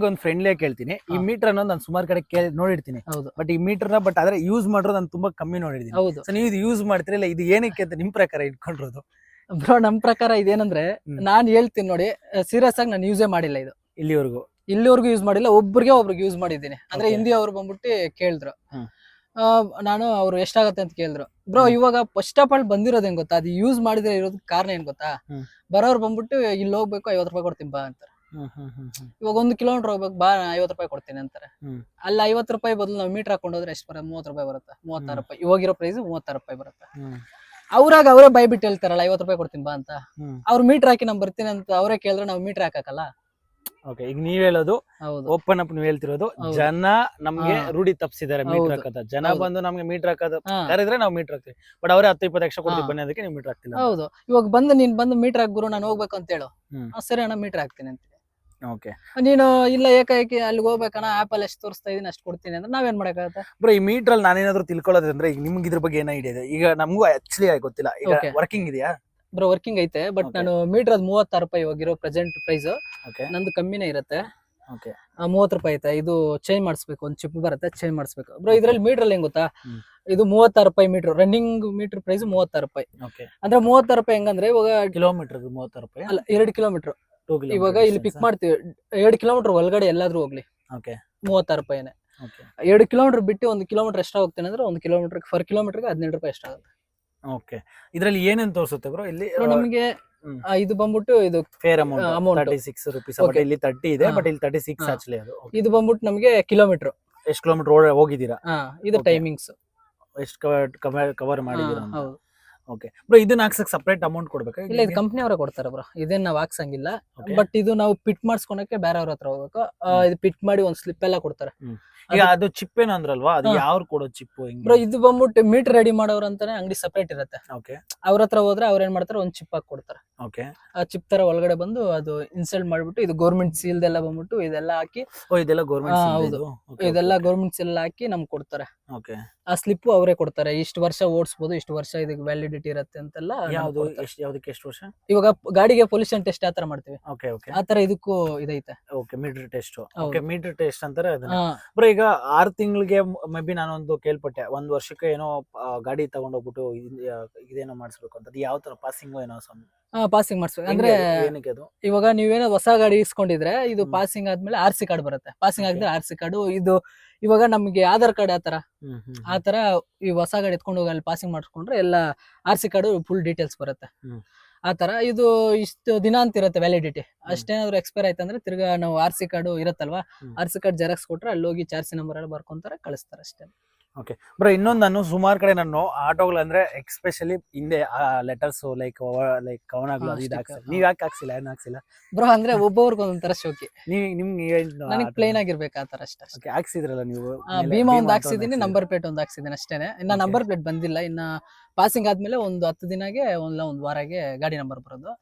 ನಿಮ್ಗೆ ಒಂದು ಫ್ರೆಂಡ್ಲಿ ಕೇಳ್ತೀನಿ, ಈ ಮೀಟರ್ ಅನ್ನೋದು ನಾನು ಸುಮಾರು ಕಡೆ ನೋಡಿರ್ತೀನಿ. ಬಟ್ ಈ ಮೀಟರ್ನ ಆದ್ರೆ ಯೂಸ್ ಮಾಡೋದು ನಾನು ತುಂಬಾ ಕಮ್ಮಿ ನೋಡಿರ್ತೀನಿ. ಸೊ ನೀವು ಇದು ಯೂಸ್ ಮಾಡ್ತಿರಲ್ಲ, ಇದು ಏನಕ್ಕೆ ಅಂತ ನಿಮ್ ಪ್ರಕಾರ ಇಟ್ಕೊಂಡಿರೋದು? ಬ್ರೋ ನಮ್ ಪ್ರಕಾರ ಇದೇನಂದ್ರೆ ನಾನ್ ಹೇಳ್ತೀನಿ ನೋಡಿ, ಸೀರಿಯಸ್ ಆಗಿ ನಾನು ಯೂಸೇ ಮಾಡಿಲ್ಲ ಇದು ಇಲ್ಲಿವರೆಗೂ ಯೂಸ್ ಮಾಡಿಲ್ಲ. ಒಬ್ರಿಗೆ ಯೂಸ್ ಮಾಡಿದ್ದೀನಿ. ಅಂದ್ರೆ ಹಿಂದಿ ಅವ್ರು ಬಂದ್ಬಿಟ್ಟು ಕೇಳಿದ್ರು, ನಾನು ಅವ್ರು ಎಷ್ಟಾಗತ್ತೆ ಅಂತ ಕೇಳಿದ್ರು. ಬ್ರೋ ಇವಾಗ ಫಸ್ಟ್ ಆಫ್ ಆಲ್ ಬಂದಿರೋದು ಹೆಂಗ್ ಗೊತ್ತಾ, ಅದು ಯೂಸ್ ಮಾಡಿದ್ರೆ ಇರೋದ್ ಕಾರಣ ಏನ್ ಗೊತ್ತಾ, ಬರೋರು ಬಂದ್ಬಿಟ್ಟು ಇಲ್ಲಿ ಹೋಗ್ಬೇಕು 50 ರೂಪಾಯಿ ಕೊಡ್ತೀನಿ ಬಾ ಅಂತಾರೆ. ಇವಾಗ 1 ಕಿಲೋಮೀಟರ್ ಹೋಗ್ಬೇಕು ಬಾ 50 ರೂಪಾಯಿ ಕೊಡ್ತೀನಿ ಅಂತಾರೆ. ಅಲ್ಲಿ 50 ರೂಪಾಯಿ ಬದಲು ನಾವು ಮೀಟರ್ ಹಾಕೊಂಡು ಹೋದ್ರೆ ಎಷ್ಟು ಬರುತ್ತೆ? 30 ರೂಪಾಯಿ ಬರುತ್ತೆ. 36 ರೂಪಾಯಿ ಇವಾಗಿರೋ ಪ್ರೈಸ್ 36 ರೂಪಾಯಿ ಬರುತ್ತೆ. ಅವರೇ ಬೈ ಬಿಟ್ಟು ಹೇಳ್ತಾರಲ್ಲ 50 ರೂಪಾಯಿ ಕೊಡ್ತೀನಿ ಬಾ ಅಂತ. ಅವ್ರು ಮೀಟರ್ ಹಾಕಿ ನಾವ್ ಬರ್ತೀನಿ ಅಂತ ಅವರೇ ಕೇಳಿದ್ರೆ ನಾವು ಮೀಟರ್ ಹಾಕಲ್ಲ. ಓಕೆ, ಈಗ ನೀವ್ ಹೇಳೋದು ಓಪನ್ ಅಪ್, ನೀವ್ ಹೇಳ್ತಿರೋದು ಜನ ನಮ್ಗೆ ರೂಢಿ ತಪ್ಪಿಸಿದ್ದಾರೆ ಮೀಟರ್ ಹಾಕೋದು. ಜನ ಬಂದು ನಮ್ಗೆ ಮೀಟರ್ ಹಾಕೋದು ಕರೆದ್ರೆ ನಾವು ಮೀಟರ್ ಹಾಕ್ತಿವಿ, ಬಟ್ ಅವರೇ 10-20 ಎಕ್ಸ್ಟ್ರಾ ಕೊಡ್ತೀವಿ ಬನ್ನಿ ಅದಕ್ಕೆ ನೀವು ಮೀಟರ್ ಹಾಕ್ತಿಲ್ಲ. ಹೌದು, ಇವಾಗ ನೀನ್ ಬಂದು ಮೀಟರ್ ಹಾಕ್ಬಿರು, ನಾನು ಹೋಗ್ಬೇಕು ಅಂತ ಹೇಳು, ಸರಿ ಅಣ್ಣ ಮೀಟರ್ ಹಾಕ್ತೀನಿ ಅಂತ. ಓಕೆ, ನೀನು ಇಲ್ಲ ಏಕಾಏಕಿ ಅಲ್ಲಿಗೆ ಹೋಗ್ಬೇಕಣ್ಣ, ಆಪ್ ಅಲ್ಲಿ ಎಷ್ಟು ತೋರಿಸ್ತಾ ಇದೀನಿ ಅಷ್ಟು ಕೊಡ್ತೀನಿ ಅಂದ್ರೆ ನಾವೇನ್ ಮಾಡಕ್ಕಾಗತ್ತೆ? ಬ್ರೋ ಈ ಮೀಟರ್ ಅಲ್ಲಿ ನಾನೇನಾದ್ರು ತಿಳ್ಕೊಳ್ಳೋದಂದ್ರೆ, ಈಗ ನಿಮ್ಗೆ ಇದ್ರ ಬಗ್ಗೆ ಏನೋ ಐಡಿಯಾ ಇದೆ? ಈಗ ನಮಗೂ ಆಕ್ಚುಲಿ ಗೊತ್ತಿಲ್ಲ, ಈಗ ವರ್ಕಿಂಗ್ ಇದೆಯಾ? ಬ್ರೋ ವರ್ಕಿಂಗ್ ಐತೆ, ಬಟ್ ನಾನು ಮೀಟರ್ ಅದು 36 ರೂಪಾಯಿ ಇವಾಗಿರೋ ಪ್ರೆಸೆಂಟ್ ಪ್ರೈಸ್. ನಂದು ಕಮ್ಮಿನೇ ಇರುತ್ತೆ. 30 ರೂಪಾಯಿ ಐತೆ. ಇದು ಚೇಂಜ್ ಮಾಡಿಸ್ಬೇಕು, ಒಂದು ಚಿಪ್ ಬರುತ್ತೆ, ಚೇಂಜ್ ಮಾಡಿಸ್ಬೇಕು. ಬ್ರೋ ಇದ್ರಲ್ಲಿ ಮೀಟರ್ ಅಲ್ಲಿ ಹೆಂಗ್ ಗೊತ್ತಾ, ಇದು 36 ರೂಪಾಯಿ ಮೀಟರ್, ರನ್ನಿಂಗ್ ಮೀಟರ್ ಪ್ರೈಸ್ 36 ರೂಪಾಯಿ. ಅಂದ್ರೆ 36 ರೂಪಾಯಿ ಹೆಂಗಂದ್ರೆ, ಇವಾಗ ಕಿಲೋಮೀಟರ್ 36 ರೂಪಾಯಿ ಅಲ್ಲ, 2 ಕಿಲೋಮೀಟರ್. ಇವಾಗ ಇಲ್ಲಿ ಪಿಕ್ ಮಾಡ್ತೀವಿ, 2 ಕಿಲೋಮೀಟರ್ ಒಳಗಡೆ ಎಲ್ಲಾದ್ರೂ ಹೋಗ್ಲಿ 36 ರೂಪಾಯಿನೇ. 2 ಕಿಲೋಮೀಟರ್ ಬಿಟ್ಟು 1 ಕಿಲೋಮೀಟರ್ ಎಷ್ಟ ಹೋಗ್ತೇನೆ ಅಂದ್ರೆ 1 ಕಿಲೋಮೀಟರ್ ಪರ್ ಕಿಲೋಮೀಟರ್ಗೆ 17 ರೂಪಾಯಿ ಎಷ್ಟ ಆಗುತ್ತೆ. ಓಕೆ, ಇದ್ರಲ್ಲಿ ಏನೇನು ತೋರಿಸುತ್ತೆ ಬ್ರೋ? ಇಲ್ಲಿ ನಮಗೆ ಇದು ಬಂದ್ಬಿಟ್ಟು ಇದು ಫೇರ್ ಅಮೌಂಟ್ 36 ರೂಪೀಸ್. ಇಲ್ಲಿ 30 ಇದೆ, ಬಟ್ ಇಲ್ಲಿ 36 ಆಕ್ಚುಲಿ. ಅದು ಇದು ಬಂದ್ಬಿಟ್ಟು ನಮಗೆ ಕಿಲೋಮೀಟರ್, ಎಷ್ಟು ಕಿಲೋಮೀಟರ್ ಹೋಗಿದ್ದೀರಾ, ಇದು ಟೈಮಿಂಗ್ಸ್, ಎಷ್ಟು ಕವರ್ ಮಾಡಿದ್ದೀರಾ. ಓಕೆ ಬ್ರೋ, ಇದನ್ನ ಹಾಕ್ಸಕ್ ಸಪರೇಟ್ ಅಮೌಂಟ್ ಕೊಡ್ಬೇಕಾ? ಇಲ್ಲ, ಇದು ಕಂಪ್ನಿ ಅವರೇ ಕೊಡ್ತಾರೆ ಬ್ರೋ, ಇದೇನ್ ನಾವ್ ಹಾಕ್ಸಂಗಿಲ್ಲ. ಬಟ್ ಇದು ನಾವು ಪಿಟ್ ಮಾಡ್ಸ್ಕೊಳಕ್ಕೆ ಬೇರೆ ಅವ್ರ ಹತ್ರ ಹೋಗ್ಬೇಕು. ಇದು ಪಿಟ್ ಮಾಡಿ ಒಂದ್ ಸ್ಲಿಪ್ ಎಲ್ಲ ಕೊಡ್ತಾರೆ. ಈಗ ಅದು ಚಿಪ್ ಏನೋ ಅಂದ್ರಲ್ವಾ, ಅದು ಯಾವ್ರು ಕೊಡೋ ಚಿಪ್? ಬ್ರೋ ಇದು ಬಂದ್ಬಿಟ್ಟು ಮೀಟರ್ ರೆಡಿ ಮಾಡೋರು ಅಂತಾನೆ ಅಂಗಡಿ ಸಪರೇಟ್ ಇರುತ್ತೆ. ಅವ್ರ ಹತ್ರ ಹೋದ್ರೆ ಅವ್ರ ಏನ್ ಮಾಡ್ತಾರೆ, ಒಂದ್ ಚಿಪ್ ಹಾಕಿ ಕೊಡ್ತಾರೆ. ಆ ಚಿಪ್ ತರ ಒಳಗಡೆ ಬಂದು ಅದು ಇನ್ಸ್ಟಾಲ್ ಮಾಡ್ಬಿಟ್ಟು, ಇದು ಗೌರ್ಮೆಂಟ್ ಸೀಲ್ ಎಲ್ಲ ಬಂದ್ಬಿಟ್ಟು ಇದೆಲ್ಲ ಹಾಕಿ, ಇದೆಲ್ಲ ಗೌರ್ಮೆಂಟ್ ಹೌದು, ಇದೆಲ್ಲ ಗೌರ್ಮೆಂಟ್ ಸೀಲ್ ಹಾಕಿ ನಮ್ಗೆ ಕೊಡ್ತಾರೆ. ಆ ಸ್ಲಿಪ್ ಅವರೇ ಕೊಡ್ತಾರೆ. ಇಷ್ಟು ವರ್ಷ ಓಡಿಸಬಹುದು, ಇಷ್ಟು ವರ್ಷ ಇದಕ್ಕೆ ವ್ಯಾಲಿಡಿಟಿ ಇರುತ್ತೆ ಅಂತೆಲ್ಲ. ಯಾವ್ದಕ್ಕೆ ಎಷ್ಟು ವರ್ಷ? ಇವಾಗ ಗಾಡಿಗೆ ಪೊಲ್ಯೂಷನ್ ಟೆಸ್ಟ್ ಆತರ ಮಾಡ್ತೀವಿ, ಆತರ ಇದಕ್ಕೂ ಇದೈತೆ. Meter test. ಮೀಟರ್ ಟೆಸ್ಟ್ ಅಂತಾರೆ ಅದನ್ನ. ಬ್ರೋ ಈಗ 6 ತಿಂಗಳಿಗೆ ಮೇ ಬಿ ನಾನೊಂದು ಕೇಳ್ಪಟ್ಟೆ, 1 ವರ್ಷಕ್ಕೆ ಏನೋ ಗಾಡಿ ತಗೊಂಡೋಗ್ಬಿಟ್ಟು ಇದೇನೋ ಮಾಡಿಸ್ಬೇಕು ಅಂತ. ಯಾವ ತರ ಪಾಸಿಂಗ್ ಏನೋ ಪಾಸಿಂಗ್ ಮಾಡಿಸ್ಬೇಕು ಅಂದ್ರೆ, ಇವಾಗ ನೀವೇನೋ ಹೊಸ ಗಾಡಿ ಇಸ್ಕೊಂಡಿದ್ರೆ ಇದು ಪಾಸಿಂಗ್ ಆದ್ಮೇಲೆ RC ಕಾರ್ಡ್ ಬರುತ್ತೆ. ಪಾಸಿಂಗ್ ಆಗಿದ್ರೆ RC ಕಾರ್ಡ್. ಇದು ಇವಾಗ ನಮ್ಗೆ ಆಧಾರ್ ಕಾರ್ಡ್ ಆತರ ಈ ಹೊಸ ಗಾಡಿ ಎತ್ಕೊಂಡು ಹೋಗಿ ಅಲ್ಲಿ ಪಾಸಿಂಗ್ ಮಾಡಿಸ್ಕೊಂಡ್ರೆ ಎಲ್ಲ RC ಕಾರ್ಡ್ ಫುಲ್ ಡೀಟೇಲ್ಸ್ ಬರುತ್ತೆ. ಆತರ ಇದು ಇಷ್ಟು ದಿನ ಅಂತ ಇರುತ್ತೆ ವ್ಯಾಲಿಡಿಟಿ. ಅಷ್ಟೇನಾದ್ರು ಎಕ್ಸ್ಪೈರ್ ಆಯ್ತಂದ್ರೆ ತಿರ್ಗಾ ನಾವು RC ಕಾರ್ಡ್ ಇರುತ್ತಲ್ವಾ, RC ಕಾರ್ಡ್ ಜೆರಾಕ್ಸ್ ಕೊಟ್ರೆ ಅಲ್ಲಿ ಹೋಗಿ ಚಾರ್ಸಿ ನಂಬರ್ ಎಲ್ಲ ಬರ್ಕೊಂತಾರೆ, ಕಳಿಸ್ತಾರೆ ಅಷ್ಟೇ. ಓಕೆ ಬ್ರೋ, ಇನ್ನೊಂದು ನಾನು ಸುಮಾರು ಕಡೆ ನಾನು ಆಟೋಗಳು ಅಂದ್ರೆ ಎಕ್ಸ್ಪೆಷಲಿ ಹಿಂದೆ ಲೆಟರ್ಸ್ ಲೈಕ್ ಕವನಗಳು ನೀವ್ ಯಾಕೆ ಹಾಕ್ಸಿಲ್ಲ? ಏನು ಹಾಕ್ಸಿಲ್ಲ ಬ್ರೋ? ಅಂದ್ರೆ ಒಬ್ಬೊಬ್ರಿಗೆ ಒಂದೊಂದರ ಶೋಕಿ. ನಿಮ್ಗೆ ನನಗೆ ಪ್ಲೇನ್ ಆಗಿರ್ಬೇಕು ಆತರ ಅಷ್ಟೇ. ಹಾಕ್ಸಿದ್ರಲ್ಲ ನೀವು? ಭೀಮಾ ಒಂದ್ ಹಾಕ್ಸಿದೀನಿ, ನಂಬರ್ ಪ್ಲೇಟ್ ಒಂದ್ ಹಾಕ್ಸಿದೀನಿ ಅಷ್ಟೇನೆ. ಇನ್ನ ನಂಬರ್ ಪ್ಲೇಟ್ ಬಂದಿಲ್ಲ. ಇನ್ನ ಪಾಸಿಂಗ್ ಆದ್ಮೇಲೆ ಒಂದು 10 ದಿನಗೆ ಒಂದ್ ವಾರಗೆ ಗಾಡಿ ನಂಬರ್ ಬರೋದು.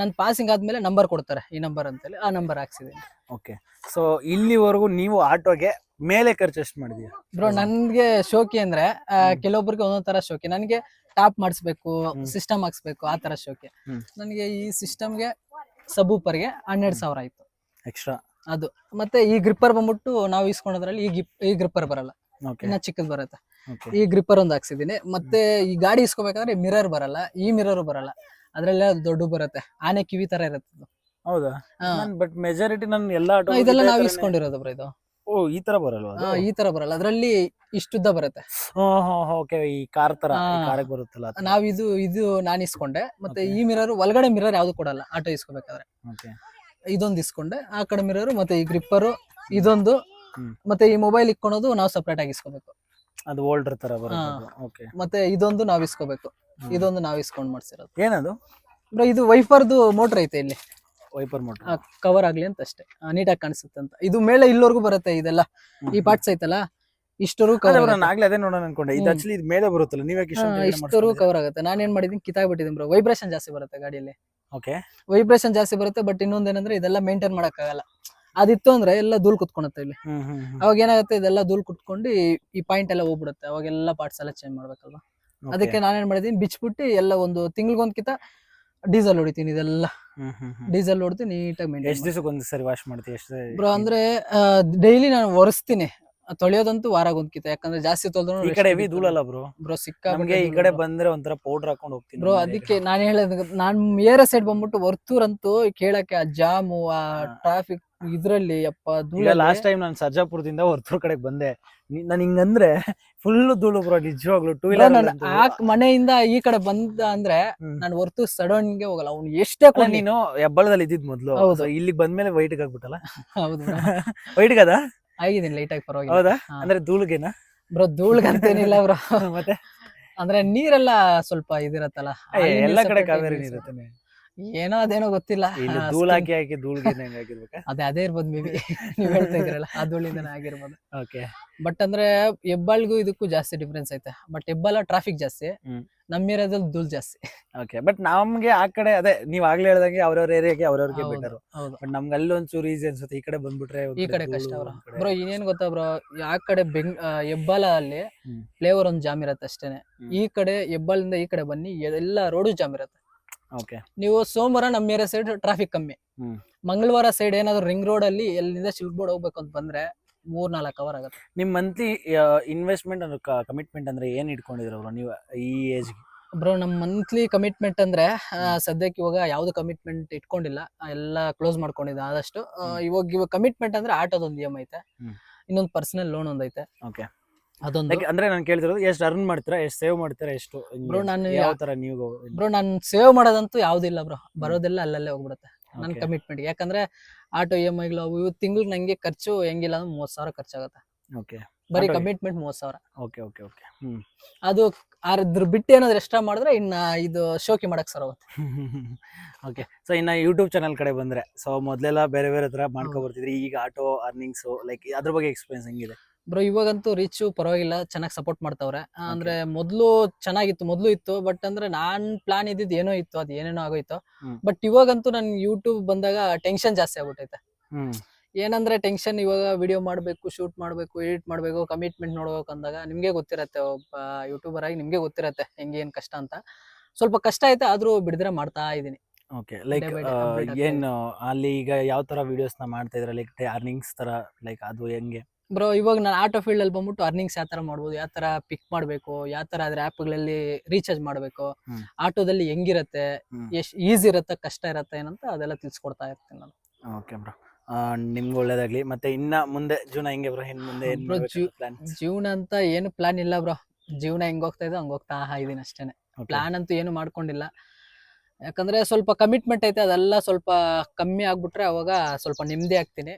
ನನ್ ಪಾಸಿಂಗ್ ಆದ್ಮೇಲೆ ನಂಬರ್ ಕೊಡ್ತಾರೆ, ಈ ನಂಬರ್ ಅಂತೇಳಿ ಆ ನಂಬರ್ ಹಾಕ್ಸಿದೀನಿ. ಓಕೆ, ಸೊ ಇಲ್ಲಿವರೆಗೂ ನೀವು ಆಟೋಗೆ ಮೇಲೆ ಖರ್ಚು ಎಷ್ಟು ಮಾಡಿದೀಯ ಬ್ರೋ? ನನ್ಗೆ ಶೋಕಿ ಅಂದ್ರೆ ಕೆಲವೊಬ್ಬರಿಗೆ ಒಂದೊಂದ್ ತರ ಶೋಕಿ. ನನಗೆ ಟಾಪ್ ಮಾಡಿಸ್ಬೇಕು, ಸಿಸ್ಟಮ್ ಹಾಕ್ಸ್ಬೇಕು, ಆ ತರ ಶೋಕಿ. ನನಗೆ ಈ ಸಿಸ್ಟಮ್ಗೆ ಸಬೂಪರ್ಗೆ 12,000 ಆಯ್ತು ಎಕ್ಸ್ಟ್ರಾ. ಅದು ಮತ್ತೆ ಈ ಗ್ರಿಪ್ಪರ್ ಬಂದ್ಬಿಟ್ಟು ನಾವು ಇಸ್ಕೊಂಡ್ರಲ್ಲಿ ಈ ಗ್ರಿಪ್ಪರ್ ಬರಲ್ಲ, ಇನ್ನ ಚಿಕ್ಕದ್ ಬರುತ್ತೆ. ಈ ಗ್ರಿಪ್ಪರ್ ಒಂದು ಹಾಕ್ಸಿದೀನಿ. ಮತ್ತೆ ಈ ಗಾಡಿ ಇಸ್ಕೋಬೇಕಂದ್ರೆ ಮಿರರ್ ಬರಲ್ಲ, ಈ ಮಿರರ್ ಬರಲ್ಲ, ಅದ್ರಲ್ಲ ದೊಡ್ಡ ಬರುತ್ತೆ, ಆನೆ ಕಿವಿ ತರ ಇರುತ್ತೆ. ಹೌದಾ? ಬಟ್ ಮೆಜಾರಿಟಿ ನಾನು ಎಲ್ಲ ಆಟೋ ಇದೆಲ್ಲ ನಾವು ಇಸ್ಕೊಂಡಿರೋದು ಬ್ರೋ. ಇದು ಈ ತರ ಬರಲ್ವಾ? ಈ ತರ ಬರಲ್ಲ, ಅದ್ರಲ್ಲಿ ಇಷ್ಟುದ್ದ ಬರುತ್ತೆ. ಈ ಕಾರ್ ತರ ಬರುತ್ತಲ್ಲ, ನಾವ್ ಇದು ನಾನು ಇಸ್ಕೊಂಡೆ. ಮತ್ತೆ ಈ ಮಿರರ್ ಒಳಗಡೆ ಮಿರರ್ ಯಾವ್ದು ಕೊಡಲ್ಲ ಆಟೋ ಇಸ್ಕೋಬೇಕಾದ್ರೆ. ಇದೊಂದು ಇಸ್ಕೊಂಡೆ, ಆ ಕಡೆ ಮಿರರ್, ಮತ್ತೆ ಈ ಗ್ರಿಪ್ಪರ್ ಇದೊಂದು, ಮತ್ತೆ ಈ ಮೊಬೈಲ್ ಇಕ್ಕೊಳೋದು ನಾವು ಸಪರೇಟ್ ಆಗಿ ಇಸ್ಕೋಬೇಕು, ಅದು ಓಲ್ಡರ್ ತರ ಬರುತ್ತೆ. ಮತ್ತೆ ಇದೊಂದು ನಾವ್ ಇಸ್ಕೋಬೇಕು, ಇದೊಂದು ನಾವ್ ಇಸ್ಕೊಂಡ್ ಮಾಡ್ಸಿರೋದು. ಏನದು ಬ್ರೋ? ಇದು ವೈಫರ್ದು ಮೋಟರ್ ಐತೆ, ಇಲ್ಲಿ ವೈಪರ್ ಮೋಟರ್ ಕವರ್ ಆಗ್ಲಿ ಅಂತ ಅಷ್ಟೇ, ನೀಟಾಗಿ ಕಾಣಿಸುತ್ತೆ ಅಂತ. ಇದು ಮೇಲೆ ಇಲ್ಲವರೆಗೂ ಬರುತ್ತೆ, ಇದೆಲ್ಲ ಈ ಪಾರ್ಟ್ಸ್ ಐತಲ್ಲ ಇಷ್ಟರು ಕವರ್. ನಾನು ಆಗ್ಲೇ ಅದೇ ನೋಡೋಣ ಅನ್ಕೊಂಡೆ, ಇದು ಆಕ್ಚುಲಿ ಇದು ಮೇಲೆ ಬರುತ್ತಲ್ಲ, ನೀವೇ ಇಷ್ಟರು ಕವರ್ ಆಗುತ್ತೆ. ನಾನು ಏನ್ ಮಾಡಿದೀನಿ, ಕಿತ್ತಾಗ್ಬಿಟ್ಟಿದ್ದೀನಿ ಬ್ರೋ. ವೈಬ್ರೇಷನ್ ಜಾಸ್ತಿ ಬರುತ್ತೆ ಗಾಡಿಯಲ್ಲಿ. ಓಕೆ, ವೈಬ್ರೇಷನ್ ಜಾಸ್ತಿ ಬರುತ್ತೆ. ಬಟ್ ಇನ್ನೊಂದೇನಂದ್ರೆ ಇದೆಲ್ಲ ಮೇಂಟೈನ್ ಮಾಡಕ್ ಆಗಲ್ಲ. ಅದಿತ್ತು ಅಂದ್ರೆ ಎಲ್ಲ ಧೂಳ್ ಕುತ್ಕೊಳುತ್ತೆ ಇಲ್ಲಿ. ಅವಾಗ ಏನಾಗುತ್ತೆ, ಇದೆಲ್ಲ ಧೂಳ್ ಕುತ್ಕೊಂಡು ಈ ಪಾಯಿಂಟ್ ಎಲ್ಲ ಹೋಗ್ಬಿಡುತ್ತೆ. ಅವಾಗೆಲ್ಲ ಪಾರ್ಟ್ಸ್ ಎಲ್ಲ ಚೇಂಜ್ ಮಾಡ್ಬೇಕಲ್ವಾ. ಅದಕ್ಕೆ ನಾನೇನ್ ಮಾಡಿದೀನಿ, ಬಿಚ್ಬಿಟ್ಟು ಎಲ್ಲ ಒಂದು ತಿಂಗ್ಳಿಗೊಂದ್ಕಿತ ಡೀಸೆಲ್ ಹೊಡಿತೀನಿ ಇದೆಲ್ಲ ಡೀಸೆಲ್ ಹೊಡ್ತೀನಿ ನೀಟಾಗಿ ಮೇಂಟೈನ್. ಎಷ್ಟು ದಿವಸಕ್ಕೆ ಒಂದು ಸರಿ ವಾಶ್ ಮಾಡ್ತೀವಿ ಎಷ್ಟು ಬ್ರೋ ಅಂದ್ರೆ ಡೈಲಿ ನಾನು ಒರೆಸ್ತೀನಿ, ತೊಳೆಯೋದಂತೂ ವಾರಾಗ ಒಂದ್ಕಿತ, ಯಾಕಂದ್ರೆ ಜಾಸ್ತಿ ತೊಳೆದ್ರು ಈ ಕಡೆ ಹೆವಿ ಧೂಳಲ್ಲ ಬ್ರೋ. ಬ್ರೋ ನಮ್ಗೆ ಈ ಕಡೆ ಬಂದ್ರೆ ಒಂಥರ ಪೌಡರ್ ಹಾಕೊಂಡು ಹೋಗ್ತೀನಿ ಬ್ರೋ. ಅದಕ್ಕೆ ನಾನು ಹೇಳೋದು, ನಾನ್ ಏರ ಸೈಡ್ ಬಂದ್ಬಿಟ್ಟು ವರ್ತೂರಂತೂ ಕೇಳಕ್ಕೆ ಆ ಜಾಮು ಆ ಟ್ರಾಫಿಕ್ ಇದ್ರಲ್ಲಿ ಅಪ್ಪ ಧೂಳ. ಲಾಸ್ಟ್ ಟೈಮ್ ನಾನು ಸರ್ಜಾಪುರದಿಂದ ಹೊರ್ತೂರ್ ಕಡೆಗೆ ಬಂದೆ, ನಾನು ಹಿಂಗಂದ್ರೆ ಫುಲ್ ಧೂಳು ಬ್ರೋ ನಿಜವಾಗ್ಲು. ಟೂ ವೀಲರ್ ಮನೆಯಿಂದ ಈ ಕಡೆ ಬಂದ ಅಂದ್ರೆ ನಾನು ಹೊರ್ತು ಸಡನ್ ಗೆ ಹೋಗಲ್ಲ. ಅವ್ನು ಎಷ್ಟೇ ನೀನು ಹೆಬ್ಬಳದಲ್ಲಿ ಇದ್ದಿದ್ ಮೊದ್ಲು, ಹೌದು. ಇಲ್ಲಿಗೆ ಬಂದ್ಮೇಲೆ ವೈಟ್ ಆಗ್ಬಿಟ್ಟಲ್ಲ. ಹೌದು ವೈಟ್ ಅದ ಆಗಿದ್ದೀನಿ ಲೈಟ್ ಆಗಿ, ಪರವಾಗಿಲ್ಲ. ಹೌದಾ? ಅಂದ್ರೆ ಧೂಳ್ಗೆನಾ ಬ್ರೋ? ಧೂಳ್ಗಂತೇನಿಲ್ಲ ಬ್ರೋ. ಮತ್ತೆ ಅಂದ್ರೆ ನೀರೆಲ್ಲ ಸ್ವಲ್ಪ ಇದಿರತ್ತಲ್ಲ, ಎಲ್ಲ ಕಡೆ ಕಾವೇರಿ ನೀರು ಏನೋ ಅದೇನೋ ಗೊತ್ತಿಲ್ಲ. ಧೂಳ್ ಹಾಕಿ ಹಾಕಿ ಧೂಳ್ಗೆ ಅದೇ ಇರ್ಬೋದು ಮೇ ಬಿ. ನೀವ್ ಹೇಳ್ತಾ ಇದ್ರಲ್ಲ ಆ ಧೂಳಿಂದನೇ ಆಗಿರ್ಬೋದು. ಓಕೆ. ಬಟ್ ಅಂದ್ರೆ ಹೆಬ್ಬಾಳ್ಗೂ ಇದಕ್ಕೂ ಜಾಸ್ತಿ ಡಿಫ್ರೆನ್ಸ್ ಐತೆ. ಬಟ್ ಹೆಬ್ಬಾಳ ಟ್ರಾಫಿಕ್ ಜಾಸ್ತಿ, ನಮ್ಮ ಏರಿಯಾದಲ್ಲಿ ಧೂಳ್ ಜಾಸ್ತಿ. ಓಕೆ. ಬಟ್ ನಮ್ಗೆ ಆ ಕಡೆ ಅದೇ ನೀವ್ ಆಗ್ಲೇ ಹೇಳ್ದಂಗೆ ಅವ್ರವ್ರ ಏರಿಯಾಗೆ ಅವ್ರವ್ರಿಗೆ ಬೆಟರ್. ಬಟ್ ನಮ್ಗೆ ಅಲ್ಲಿ ಒಂಚೂರು ಈಸಿ ಅನ್ಸುತ್ತೆ, ಈ ಕಡೆ ಬಂದ್ಬಿಟ್ರೆ ಈ ಕಡೆ ಕಷ್ಟ ಬ್ರೋ. ಇನ್ನೇನ್ ಗೊತ್ತಾ ಬ್ರೋ, ಆ ಕಡೆ ಹೆಬ್ಬಾಳ ಅಲ್ಲಿ ಫ್ಲೇವರ್ ಒಂದ್ ಜಾಮ್ ಇರತ್ತೆ ಅಷ್ಟೇನೆ. ಈ ಕಡೆ ಹೆಬ್ಬಾಳಿಂದ ಈ ಕಡೆ ಬನ್ನಿ ಎಲ್ಲ ರೋಡು ಜಾಮ್ ಇರತ್ತೆ. ನೀವು ಸೋಮವಾರ ನಮ್ಮ ಏರಿಯಾ ಸೈಡ್ ಟ್ರಾಫಿಕ್ ಕಮ್ಮಿ, ಮಂಗಳವಾರ ಸೈಡ್ ಏನಾದ್ರು ರಿಂಗ್ ರೋಡ್ ಅಲ್ಲಿ ಎಲ್ಲಿಂದ ಶಿಲ್ಕ್ ಬೋರ್ಡ್ ಹೋಗ್ಬೇಕು ಅಂತ ಬಂದ್ರೆ 3-4 ಅವರ್ ಆಗುತ್ತೆ. ನಿಮ್ ಮಂತ್ಲಿ ಇನ್ವೆಸ್ಟ್ಮೆಂಟ್ ಕಮಿಟ್ಮೆಂಟ್ ಅಂದ್ರೆ ಏನ್ ಇಟ್ಕೊಂಡಿದ್ರ ನೀವು ಈ ಏಜ್ ಬ್ರೋ? ನಮ್ ಮಂತ್ಲಿ ಕಮಿಟ್ಮೆಂಟ್ ಅಂದ್ರೆ ಸದ್ಯಕ್ಕೆ ಇವಾಗ ಯಾವ್ದು ಕಮಿಟ್ಮೆಂಟ್ ಇಟ್ಕೊಂಡಿಲ್ಲ, ಎಲ್ಲ ಕ್ಲೋಸ್ ಮಾಡ್ಕೊಂಡಿದ್ದೆ ಆದಷ್ಟು. ಇವಾಗ ಕಮಿಟ್ಮೆಂಟ್ ಅಂದ್ರೆ ಆಟೋದೊಂದು EM ಐತೆ, ಇನ್ನೊಂದು ಪರ್ಸನಲ್ ಲೋನ್ ಒಂದೈತೆ. ಅದೊಂದು ಅಂದ್ರೆ ನಾನು ಕೇಳ್ತಿರೋದು ಎಷ್ಟು ಅರ್ನ್ ಮಾಡ್ತೀರಾ, ಎಷ್ಟು ಸೇವ್ ಮಾಡ್ತೀರಾ, ಎಷ್ಟು ಬ್ರೋ? ನಾನು ಯಾವ ತರ ನೀವು ಬ್ರೋ ನಾನು ಸೇವ್ ಮಾಡೋದಂತೂ ಯಾವ್ದಿಲ್ಲ ಬ್ರೋ, ಬರೋದೆಲ್ಲ ಅಲ್ಲಲ್ಲೇ ಹೋಗ್ಬಿಡುತ್ತೆ ನನ್ ಕಮಿಟ್ಮೆಂಟ್. ಯಾಕಂದ್ರೆ ಆಟೋ EMI ಗಳು ಅವು ತಿಂಗಳು ನಂಗೆ ಖರ್ಚು ಹೆಂಗಿಲ್ಲ ಅಂದ್ರೆ 30,000 ಖರ್ಚಾಗುತ್ತೆ. ಬರೀ ಕಮಿಟ್ಮೆಂಟ್ 30,000. ಅದು ಅದ್ರ ಬಿಟ್ಟು ಏನಾದ್ರು ಎಕ್ಸ್ಟ್ರಾ ಮಾಡಿದ್ರೆ ಇನ್ನ ಇದು ಶೋಕಿ ಮಾಡಕ್ ಸರ್ ಹೋಗುತ್ತೆ. ಓಕೆ. ಸೊ ಇನ್ನ ಯೂಟ್ಯೂಬ್ ಚಾನಲ್ ಕಡೆ ಬಂದ್ರೆ, ಸೊ ಮೊದ್ಲೆಲ್ಲ ಬೇರೆ ಬೇರೆ ತರ ಮಾಡ್ಕೊ ಬರ್ತಿದ್ರಿ, ಈಗ ಆಟೋ ಅರ್ನಿಂಗ್ಸ್ ಲೈಕ್ ಅದ್ರ ಬಗ್ಗೆ ಎಕ್ಸ್ಪೀರಿಯನ್ಸ್ ಹೆಂಗಿದೆ ಬ್ರೋ? ಇವಾಗಂತೂ ರೀಚ್ ಪರವಾಗಿಲ್ಲ, ಚೆನ್ನಾಗಿ ಸಪೋರ್ಟ್ ಮಾಡ್ತಾವ್ರೆ. ಅಂದ್ರೆ ಮೊದ್ಲು ಚೆನ್ನಾಗಿತ್ತು, ಮೊದ್ಲು ಇತ್ತು. ಬಟ್ ಅಂದ್ರೆ ನಾನ್ ಪ್ಲಾನ್ ಇದ್ದಿದ್ದು ಏನೋ ಇತ್ತು, ಅದು ಏನೇನೋ ಆಗೋಯ್ತು. ಬಟ್ ಇವಾಗಂತೂ ನನ್ ಯೂಟ್ಯೂಬ್ ಬಂದಾಗ ಟೆನ್ಷನ್ ಜಾಸ್ತಿ ಆಗ್ಬಿಟ್ಟೈತೆ. ಏನಂದ್ರೆ ಟೆನ್ಷನ್, ಇವಾಗ ವಿಡಿಯೋ ಮಾಡ್ಬೇಕು, ಶೂಟ್ ಮಾಡ್ಬೇಕು, ಎಡಿಟ್ ಮಾಡ್ಬೇಕು, ಕಮಿಟ್ಮೆಂಟ್ ನೋಡ್ಬೇಕು ಅಂದಾಗ ನಿಮ್ಗೆ ಗೊತ್ತಿರತ್ತೆ, ಒಬ್ಬ ಯೂಟ್ಯೂಬರ್ ಆಗಿ ನಿಮ್ಗೆ ಗೊತ್ತಿರತ್ತೆ ಹೆಂಗೇನ್ ಕಷ್ಟ ಅಂತ. ಸ್ವಲ್ಪ ಕಷ್ಟ ಐತೆ, ಆದ್ರೂ ಬಿಡಿದ್ರೆ ಮಾಡ್ತಾ ಇದೀನಿ. ಓಕೆ. ಲೈಕ್ ಏನು ಅಲ್ಲಿ ಈಗ ಯಾವ ತರ ವಿಡಿಯೋಸ್ ನ ಮಾಡ್ತಾ ಇದ್ರ, ಲೈಕ್ ಅರ್ನಿಂಗ್ಸ್ ತರ, ಲೈಕ್ ಅದು ಹೆಂಗೆ ಬ್ರೋ? ಇವಾಗ ನಾನು ಆಟೋ ಫೀಲ್ಡ್ ಅಲ್ಲಿ ಬಂದ್ಬಿಟ್ಟು ಅರ್ನಿಂಗ್ಸ್ ಯಾವ ತರ ಮಾಡ್ಬೋದು, ಯಾವ ತರ ಪಿಕ್ ಮಾಡ್ಬೇಕು, ಯಾವ ತರ ಅದ್ರ ಆಪ್ಗಳಲ್ಲಿ ರೀಚಾರ್ಜ್ ಮಾಡ್ಬೇಕು, ಆಟೋದಲ್ಲಿ ಹೆಂಗಿರತ್ತೆ, ಎಷ್ಟ್ ಈಸಿ ಇರತ್ತೆ, ಕಷ್ಟ ಇರತ್ತೆ ಏನಂತ ಅದೆಲ್ಲ ತಿಳ್ಸ್ಕೊಡ್ತಾ ಇರ್ತೀನಿ ನಾನು. ಓಕೆ ಬ್ರೋ, ನಿಮ್ಗೆ ಒಳ್ಳೇದಾಗ್ಲಿ. ಮತ್ತೆ ಇನ್ನ ಮುಂದೆ ಜೀವನ ಹೆಂಗೆ ಬ್ರೋ? ಮುಂದೆ ಜೀವನ ಅಂತ ಏನು ಪ್ಲಾನ್ ಇಲ್ಲ ಬ್ರೋ. ಜೀವನ ಹೆಂಗ್ ಹೋಗ್ತಾ ಇದೆ ಹಂಗ ಹೋಗ್ತಾ ಇದೀನಿ ಅಷ್ಟೇನೆ. ಪ್ಲಾನ್ ಅಂತೂ ಏನು ಮಾಡ್ಕೊಂಡಿಲ್ಲ. ಯಾಕಂದ್ರೆ ಸ್ವಲ್ಪ ಕಮಿಟ್ಮೆಂಟ್ ಐತೆ, ಅದೆಲ್ಲ ಸ್ವಲ್ಪ ಕಮ್ಮಿ ಆಗ್ಬಿಟ್ರೆ ಅವಾಗ ಸ್ವಲ್ಪ ನೆಮ್ಮದಿ ಆಗ್ತೀನಿ.